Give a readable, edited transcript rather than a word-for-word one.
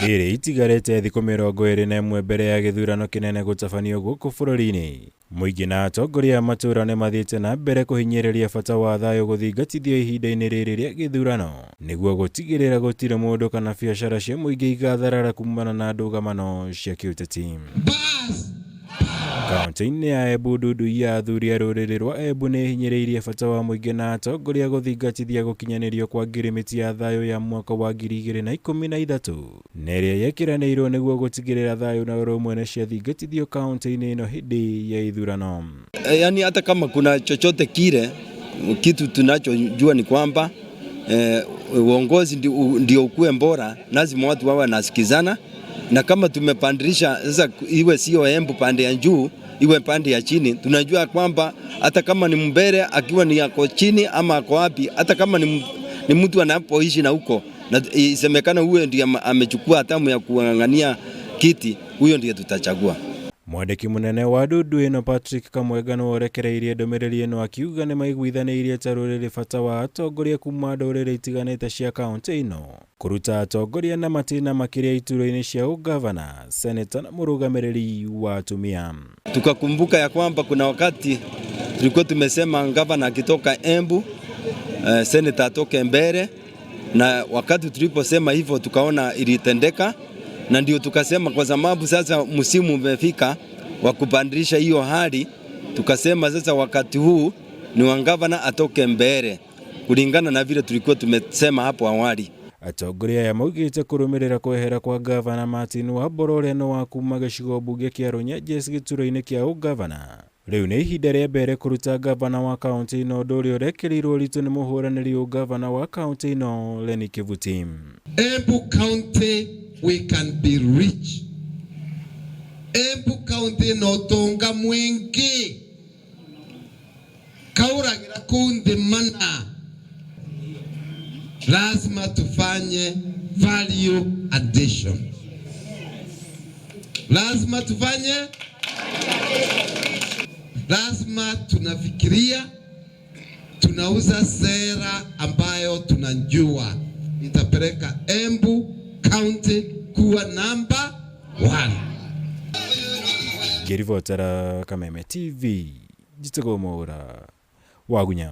riri itigarite thikũ 21 mbere ya gĩthurano kĩnene gũtabanio gũkũ bũrũri-inĩ. Mũingĩ na atongoria a matũũra nĩ mathiĩte na mbere kũhinyĩrĩria bata wa thayũ gũthingatithio ihinda-inĩ rĩrĩ rĩa gĩthurano nĩguo gũtigĩrĩra gũtirĩ mũndũ kana biacara cia mũingĩ igatharara kumana na ndũgamano cia kĩũteti. Kaunti-inĩ ya Embu, ndundu ya athuri a rũrĩrĩ rwa Embu nĩ hinyĩrĩirie bata wa mũingĩ na atongoria gũthingatithia gũkinyanĩrio kwa Ngirimiti ya thayũ ya mwaka wa 2013 na ĩrĩa yekĩranĩirwo nĩguo gũtigĩrĩra thayũ na ũrũmwe nĩ ciathingatithio kaunti-inĩ ĩno hĩndĩ ya ithurano. Yani hata kama kuna chochote kile, kitu tunachojua ni kwamba uongozi ndio ukue bora, lazima watu wawe nasikizana, na kama tumepandirisha sasa, iwe sio Embu pande ya juu, iwe pande ya chini, tunajua kwamba hata kama ni mbele akiwa ni yako chini ama ako wapi, hata kama ni mtu anapoishi na huko, na isemekana huyo ndiye amechukua hatamu ya kuangania kiti, huyo ndiye tutachagua. Mwandiki munene wa ndundu ĩno Patrick Kamwega nĩ worekereirie ndũmĩrĩri ĩno akiuga nĩ maiguithanĩirie ta rũrĩrĩ bata wa atongoria kuma ndũrĩrĩ itiganĩte cia kaunti ĩno kũruta atongoria na matĩna makĩria iturwa-inĩ cia ugavana, seneta na mũrũgamĩrĩri wa atumia. Tukakumbuka ya kwamba kuna wakati tulikuwa tumesema gavana akitoka Embu, seneta atoke mbele, na wakati tuliposema hivyo tukaona ilitendeka, na ndio tukasema kwa sababu sasa msimu umefika wa kupandirisha hiyo hali, tukasema sasa wakati huu ni wa gavana atoke mbele kulingana na vile tulikuwa tumesema hapo awali. Atongoria ya maugĩte kũrũmĩrĩra kwehera kwa gavana Martin wa Borore no wa kuma gĩcigo mbunge kĩa Runyenjes gĩturwa-inĩ kĩa ugavana. Rĩu nĩ ihinda rĩa mbere kũruta gavana wa kaunti ĩno, ũndũ ũrĩa ũrekĩrirwo ũritũ nĩ mũhũranĩri ugavana wa kaunti ĩno Lenny Kĩvuti. Embu County, we can be rich. Embu County no tonga mwingi kauragira kundi mana, lazima tufanye value addition, lazima tufanye, lazima tunafikiria, tunauza sera ambayo tunajua itapeleka Embu County kuwa number 1. Ngĩribotera Kameme TV, Jitagomora Wagunya.